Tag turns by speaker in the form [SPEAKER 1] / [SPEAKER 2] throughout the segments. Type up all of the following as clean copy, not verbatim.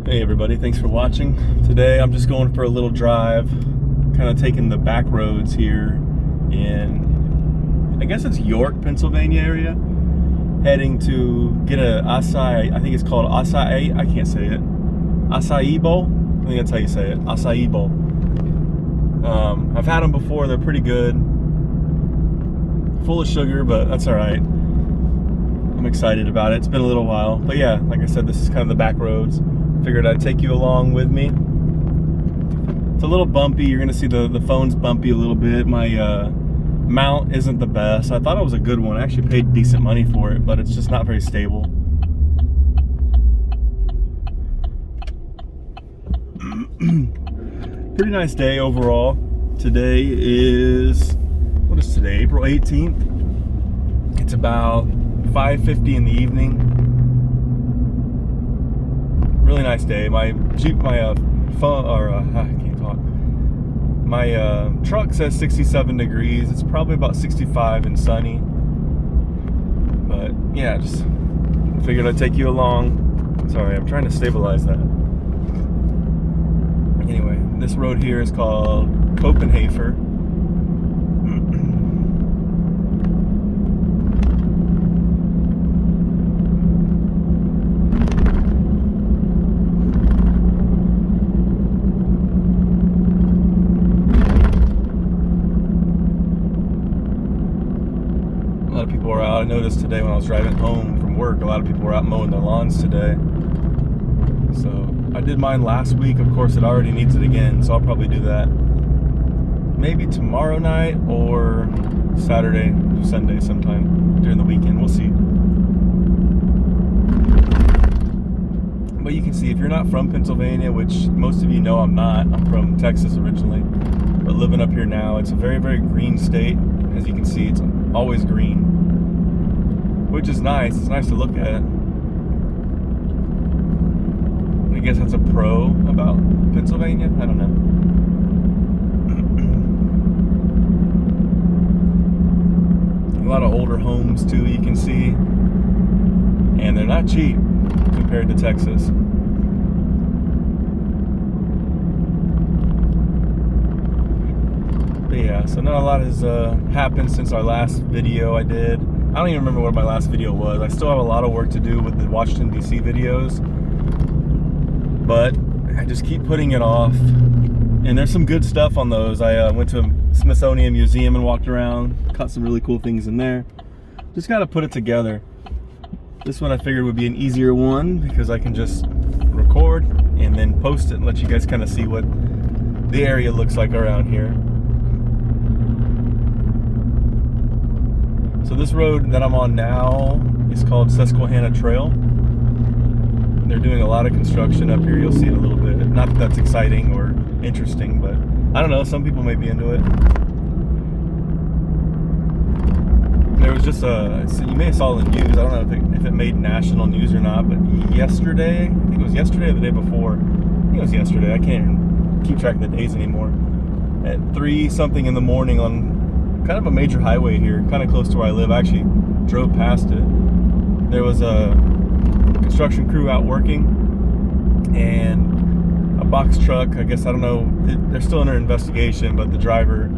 [SPEAKER 1] Hey everybody, thanks for watching. Today I'm just going for a little drive, kind of taking the back roads here in, I guess it's York, Pennsylvania area, heading to get a acai, I think it's called acai, I can't say it, acai bowl, I think that's how you say it, acai bowl. I've had them before, they're pretty good, full of sugar, but that's alright. I'm excited about it, it's been a little while, but yeah, like I said, this is kind of the back roads. Figured I'd take you along with me. It's a little bumpy. You're gonna see the phone's bumpy a little bit. My mount isn't the best. I thought it was a good one. I actually paid decent money for it, but it's just not very stable. Pretty nice day overall. Today is, what is today? April 18th. It's about 5:50 in the evening. Really nice day. My Jeep, my phone, or I can't talk. My truck says 67 degrees. It's probably about 65 and sunny. But yeah, just figured I'd take you along. Sorry, I'm trying to stabilize that. Anyway, this road here is called Copenhagen. A lot of people were out. I noticed today when I was driving home from work, a lot of people were out mowing their lawns today. So I did mine last week. Of course, it already needs it again, so I'll probably do that maybe tomorrow night or Saturday, Sunday sometime during the weekend. We'll see. But you can see, if you're not from Pennsylvania, which most of you know I'm not, I'm from Texas originally, but living up here now, it's a very, very green state. As you can see, it's always green, which is nice. It's nice to look at. I guess that's a pro about Pennsylvania. I don't know. A lot of older homes too, you can see, and they're not cheap compared to Texas. But yeah, so not a lot has happened since our last video I did. I don't even remember what my last video was. I still have a lot of work to do with the Washington DC videos, but I just keep putting it off. And there's some good stuff on those. I went to a Smithsonian Museum and walked around, caught some really cool things in there. Just got to put it together. This one I figured would be an easier one because I can just record and then post it and let you guys kind of see what the area looks like around here. So this road that I'm on now is called Susquehanna Trail. They're doing a lot of construction up here. You'll see it a little bit. Not that that's exciting or interesting, but I don't know. Some people may be into it. There was just you may have saw it in the news. I don't know if it made national news or not, but yesterday, I think it was yesterday or the day before. I think it was yesterday. I can't even keep track of the days anymore. At 3 something in the morning on kind of a major highway here, kind of close to where I live. I actually drove past it. There was a construction crew out working, and a box truck, I guess, I don't know, they're still under investigation, but the driver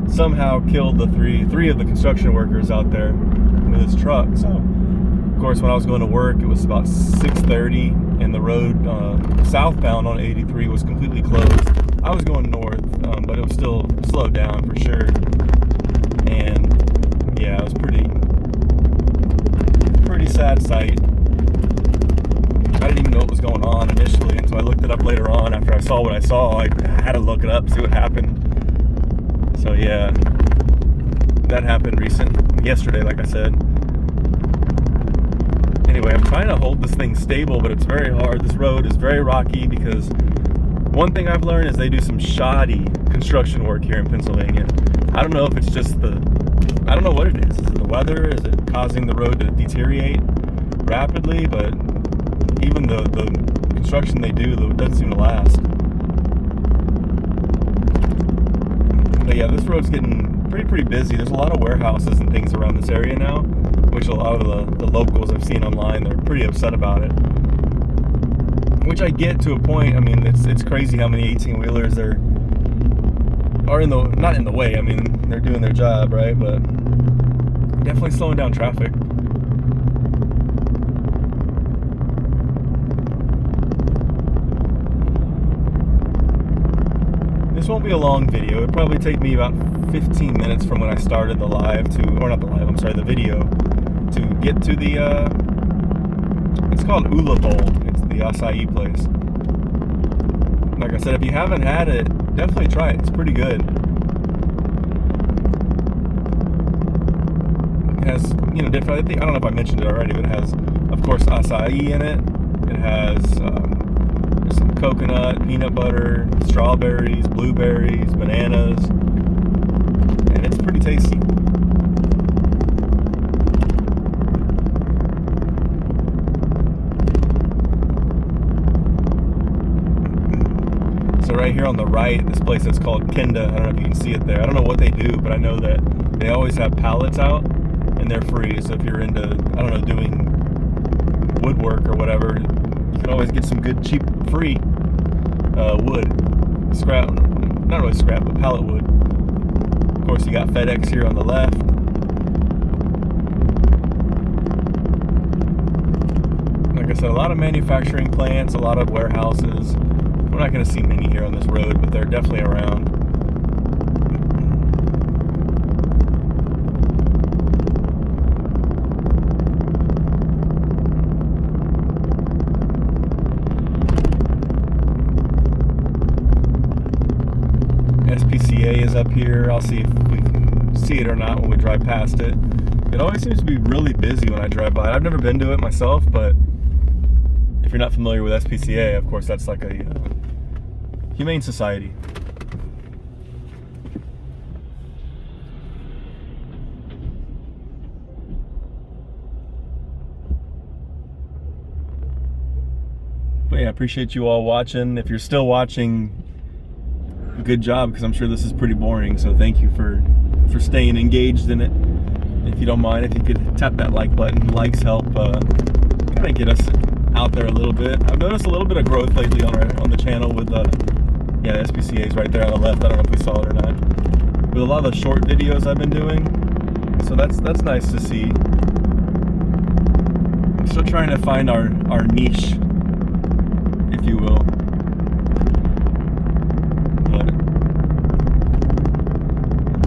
[SPEAKER 1] somehow killed the three of the construction workers out there with his truck. So of course, when I was going to work, it was about 6:30, and the road southbound on 83 was completely closed. I was going north, but it was still slowed down for sure. And yeah, it was pretty sad sight. I didn't even know what was going on initially until I looked it up later on. After I saw what I saw, I had to look it up, see what happened. So yeah, that happened yesterday, like I said. Anyway, I'm trying to hold this thing stable, but it's very hard. This road is very rocky because one thing I've learned is they do some shoddy construction work here in Pennsylvania. I don't know if it's just I don't know what it is. Is it the weather? Is it causing the road to deteriorate rapidly? But even the construction they do doesn't seem to last. But yeah, this road's getting pretty busy. There's a lot of warehouses and things around this area now, which a lot of the locals I've seen online, they're pretty upset about it. which I get to a point. I mean, it's crazy how many 18-wheelers are not in the way. I mean, they're doing their job, right? But definitely slowing down traffic. This won't be a long video. It'll probably take me about 15 minutes from when I started the live the video, to get to the, it's called Ula Bowl. It's the acai place. Like I said, if you haven't had it, definitely try it. It's pretty good. It has, different, I don't know if I mentioned it already, but it has, of course, acai in it. It has some coconut, peanut butter, strawberries, blueberries, bananas, and it's pretty tasty. So right here on the right, this place is called Kenda. I don't know if you can see it there. I don't know what they do, but I know that they always have pallets out, and they're free. So if you're into, doing woodwork or whatever, you can always get some good, cheap, free wood. Scrap, not really scrap, but pallet wood. Of course, you got FedEx here on the left. Like I said, a lot of manufacturing plants, a lot of warehouses. We're not going to see many here on this road, but they're definitely around. SPCA is up here. I'll see if we can see it or not when we drive past it. It always seems to be really busy when I drive by. I've never been to it myself, but if you're not familiar with SPCA, of course, that's like a humane society. But yeah, I appreciate you all watching. If you're still watching, good job, because I'm sure this is pretty boring. So thank you for staying engaged in it. If you don't mind, if you could tap that like button. Likes help kind of get us out there a little bit. I've noticed a little bit of growth lately on the channel with yeah, SPCA is right there on the left. I don't know if we saw it or not. With a lot of the short videos I've been doing, so that's nice to see. I'm still trying to find our niche, if you will. But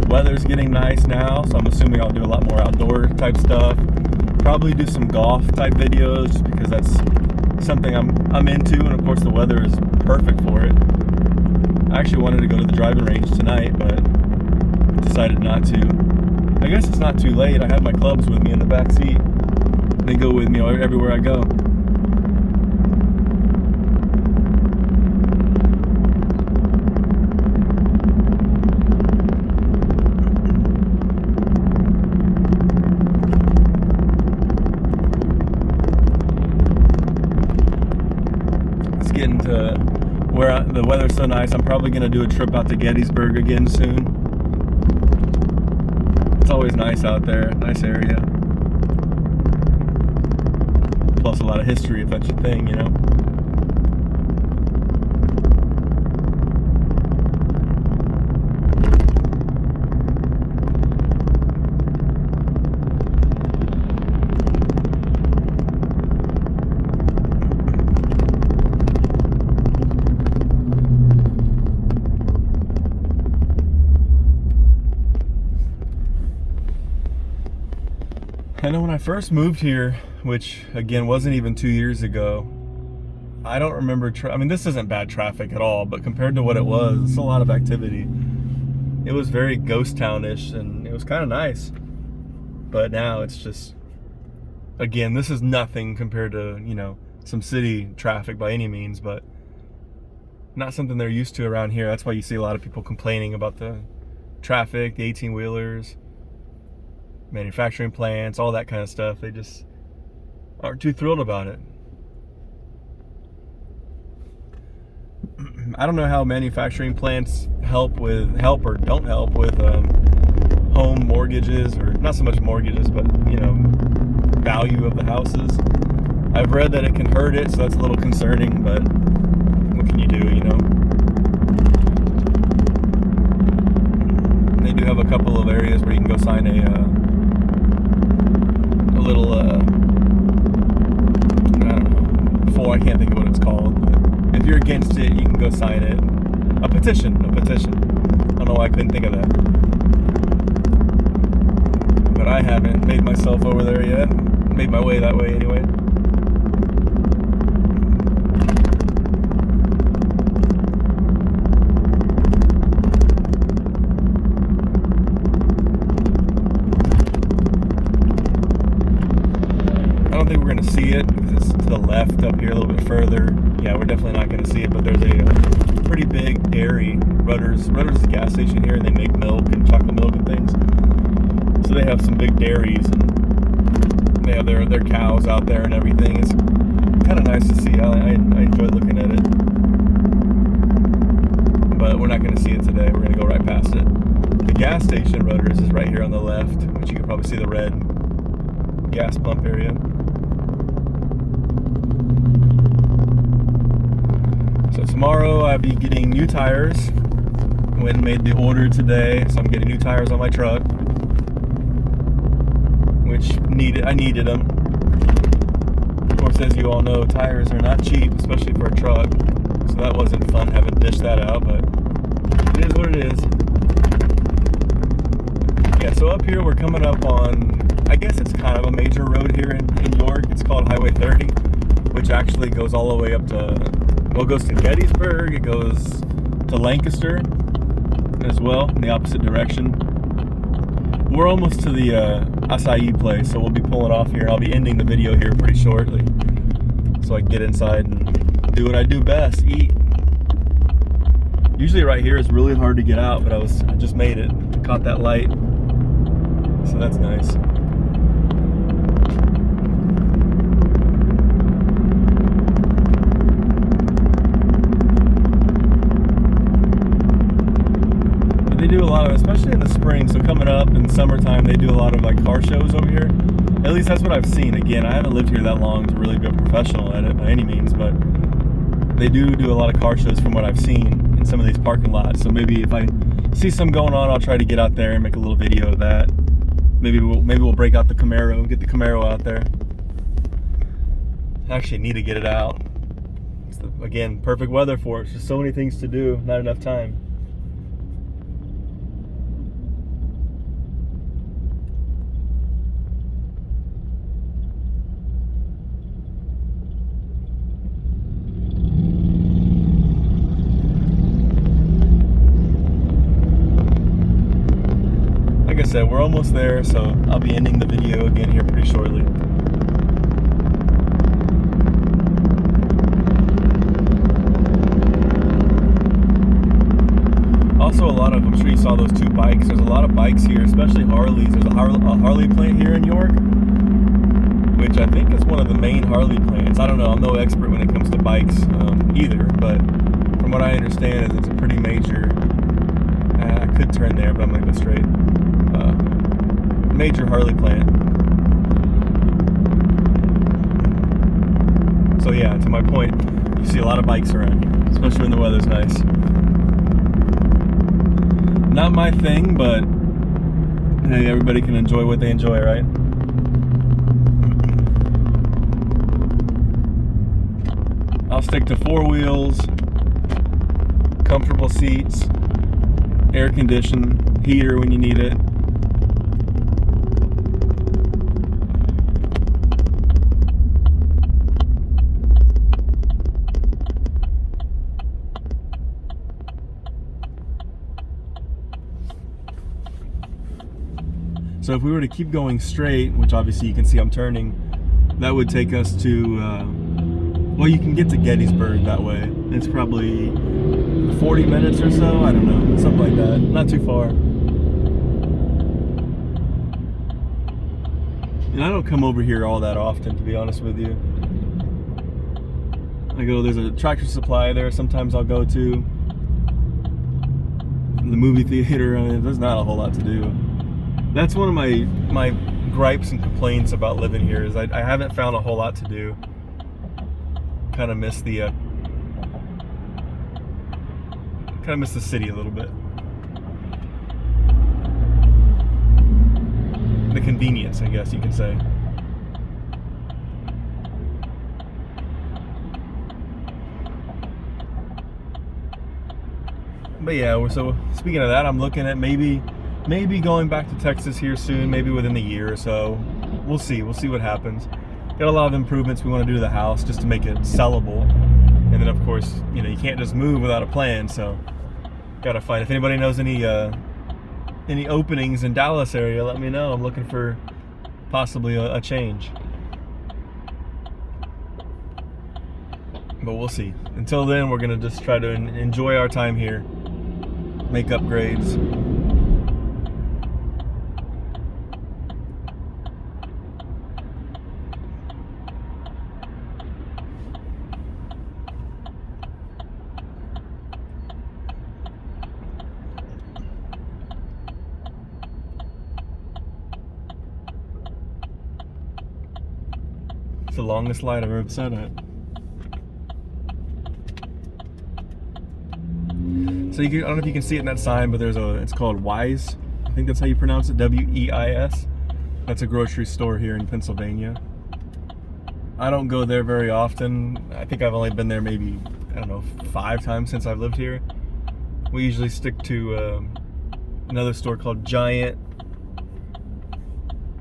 [SPEAKER 1] the weather's getting nice now, so I'm assuming I'll do a lot more outdoor type stuff. Probably do some golf type videos, just because that's something I'm into, and of course the weather is perfect for it. I actually wanted to go to the driving range tonight, but decided not to. I guess it's not too late. I have my clubs with me in the back seat. They go with me everywhere I go. It's getting to where the weather's so nice. I'm probably going to do a trip out to Gettysburg again soon. It's always nice out there. Nice area. Plus a lot of history, if that's your thing, you know. I know when I first moved here, which again wasn't even 2 years ago, I don't remember, I mean, this isn't bad traffic at all, but compared to what it was, it's a lot of activity. It was very ghost townish, and it was kind of nice. But now it's just, again, this is nothing compared to, you know, some city traffic by any means, but not something they're used to around here. That's why you see a lot of people complaining about the traffic, the 18-wheelers, manufacturing plants, all that kind of stuff. They just aren't too thrilled about it. I don't know how manufacturing plants help or don't help with home mortgages, or not so much mortgages, but, you know, value of the houses. I've read that it can hurt it, so that's a little concerning, but what can you do, you know? They do have a couple of areas where you can go sign a little, I don't know, I can't think of what it's called, but if you're against it, you can go sign it. A petition. I don't know why I couldn't think of that. But I haven't made myself over there yet. Made my way that way anyway. I don't think we're going to see it because it's to the left up here a little bit further. Yeah, we're definitely not going to see it, but there's a pretty big dairy. Rutter's is a gas station here, and they make milk and chocolate milk and things. So they have some big dairies, and they have their cows out there and everything. It's kind of nice to see. I enjoy looking at it. But we're not going to see it today. We're going to go right past it. The gas station, Rutter's, is right here on the left, which you can probably see the red gas pump area. So tomorrow I'll be getting new tires. Went and made the order today, so I'm getting new tires on my truck, which I needed them. Of course, as you all know, tires are not cheap, especially for a truck. So that wasn't fun having to dish that out, but it is what it is. Yeah, so up here we're coming up on, I guess it's kind of a major road here in York. It's called Highway 30, which actually goes all the way up to, well, it goes to Gettysburg, it goes to Lancaster as well, in the opposite direction. We're almost to the Acai place, so we'll be pulling off here. I'll be ending the video here pretty shortly, so I can get inside and do what I do best, eat. Usually right here is really hard to get out, but I just made it. I caught that light, so that's nice. They do a lot of, especially in the spring, so coming up in summertime, they do a lot of like car shows over here. At least that's what I've seen. Again, I haven't lived here that long to really be a professional at it by any means, but they do a lot of car shows from what I've seen in some of these parking lots. So maybe if I see some going on, I'll try to get out there and make a little video of that. Maybe we'll break out the Camaro and get the Camaro out there. I actually need to get it out. It's again, perfect weather for it. It's just so many things to do, not enough time. Like I said, we're almost there, so I'll be ending the video again here pretty shortly. Also, I'm sure you saw those two bikes. There's a lot of bikes here, especially Harleys. There's a Harley plant here in York, which I think is one of the main Harley plants. I don't know, I'm no expert when it comes to bikes either, but from what I understand is it's a pretty major, I could turn there, but I'm gonna go straight. Major Harley plant. So yeah, to my point, you see a lot of bikes around here, especially when the weather's nice. Not my thing, but hey, everybody can enjoy what they enjoy, right? I'll stick to 4 wheels, comfortable seats, air conditioned, heater when you need it. So if we were to keep going straight, which obviously you can see I'm turning, that would take us to, well, you can get to Gettysburg that way. It's probably 40 minutes or so, I don't know, something like that, not too far. And I don't come over here all that often, to be honest with you. There's a Tractor Supply there, sometimes I'll go to. The movie theater, I mean, there's not a whole lot to do. That's one of my gripes and complaints about living here, is I haven't found a whole lot to do. kind of miss the city a little bit. The convenience, I guess you can say. But yeah, so speaking of that, I'm looking at maybe going back to Texas here soon, maybe within the year or so. We'll see what happens. Got a lot of improvements we want to do to the house just to make it sellable. And then of course, you can't just move without a plan, so gotta find. If anybody knows any openings in Dallas area, let me know. I'm looking for possibly a change. But we'll see. Until then, we're gonna just try to enjoy our time here, make upgrades. It's the longest light I've ever sat at. So I don't know if you can see it in that sign, but it's called Wise. I think that's how you pronounce it, W-E-I-S. That's a grocery store here in Pennsylvania. I don't go there very often. I think I've only been there maybe, 5 times since I've lived here. We usually stick to another store called Giant,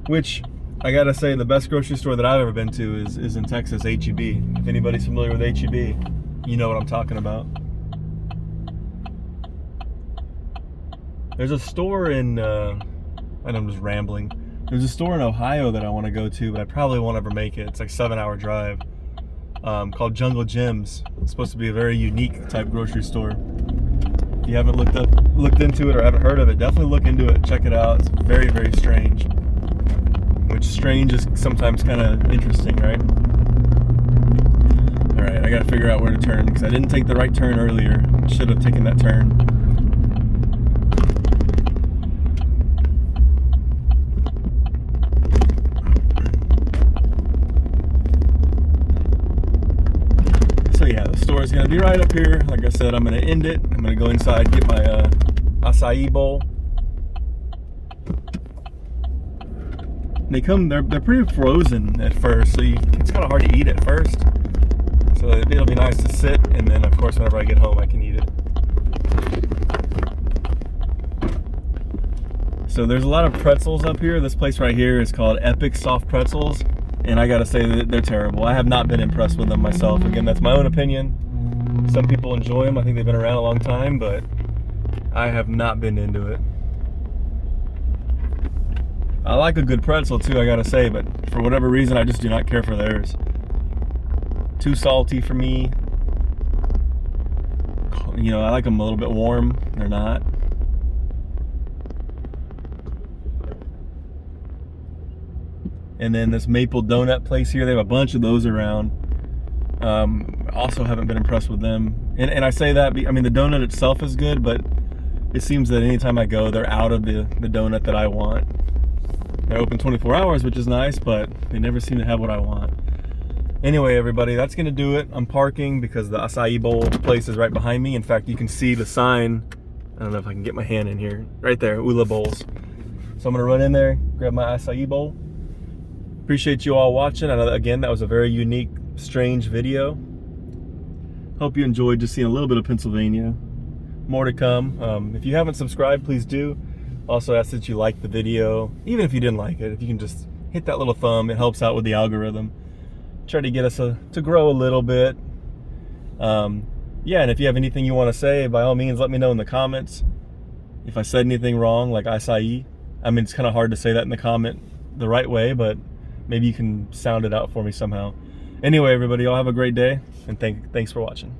[SPEAKER 1] which I gotta say, the best grocery store that I've ever been to is in Texas, H-E-B. If anybody's familiar with H-E-B, you know what I'm talking about. There's a store in, and I'm just rambling. There's a store in Ohio that I want to go to, but I probably won't ever make it. It's like a 7-hour drive. Called Jungle Gyms. It's supposed to be a very unique type grocery store. If you haven't looked into it or haven't heard of it, definitely look into it. Check it out. It's very, very strange. Which strange is sometimes kind of interesting, right? All right, I got to figure out where to turn because I didn't take the right turn earlier. Should have taken that turn. So yeah, the store is going to be right up here. Like I said, I'm going to end it. I'm going to go inside, get my acai bowl. They're pretty frozen at first, so it's kind of hard to eat at first. So it'll be nice to sit, and then of course whenever I get home I can eat it. So there's a lot of pretzels up here. This place right here is called Epic Soft Pretzels, and I gotta say that they're terrible. I have not been impressed with them myself. Again, that's my own opinion. Some people enjoy them. I think they've been around a long time, but I have not been into it. I like a good pretzel too, I gotta say, but for whatever reason, I just do not care for theirs. Too salty for me. I like them a little bit warm. They're not. And then this maple donut place here, they have a bunch of those around. Also haven't been impressed with them. And I say that, the donut itself is good, but it seems that anytime I go, they're out of the donut that I want. They're open 24 hours, which is nice, but they never seem to have what I want. Anyway, everybody, that's going to do it. I'm parking because the acai bowl place is right behind me. In fact, you can see the sign. I don't know if I can get my hand in here. Right there, Ula Bowls. So I'm going to run in there, grab my acai bowl. Appreciate you all watching. I know that, again, that was a very unique, strange video. Hope you enjoyed just seeing a little bit of Pennsylvania. More to come. If you haven't subscribed, please do. Also ask that you like the video, even if you didn't like it. If you can just hit that little thumb, it helps out with the algorithm. Try to get us to grow a little bit. Yeah, and if you have anything you want to say, by all means, let me know in the comments. If I said anything wrong, like acai, it's kind of hard to say that in the comment the right way, but maybe you can sound it out for me somehow. Anyway, everybody, y'all have a great day, and thanks for watching.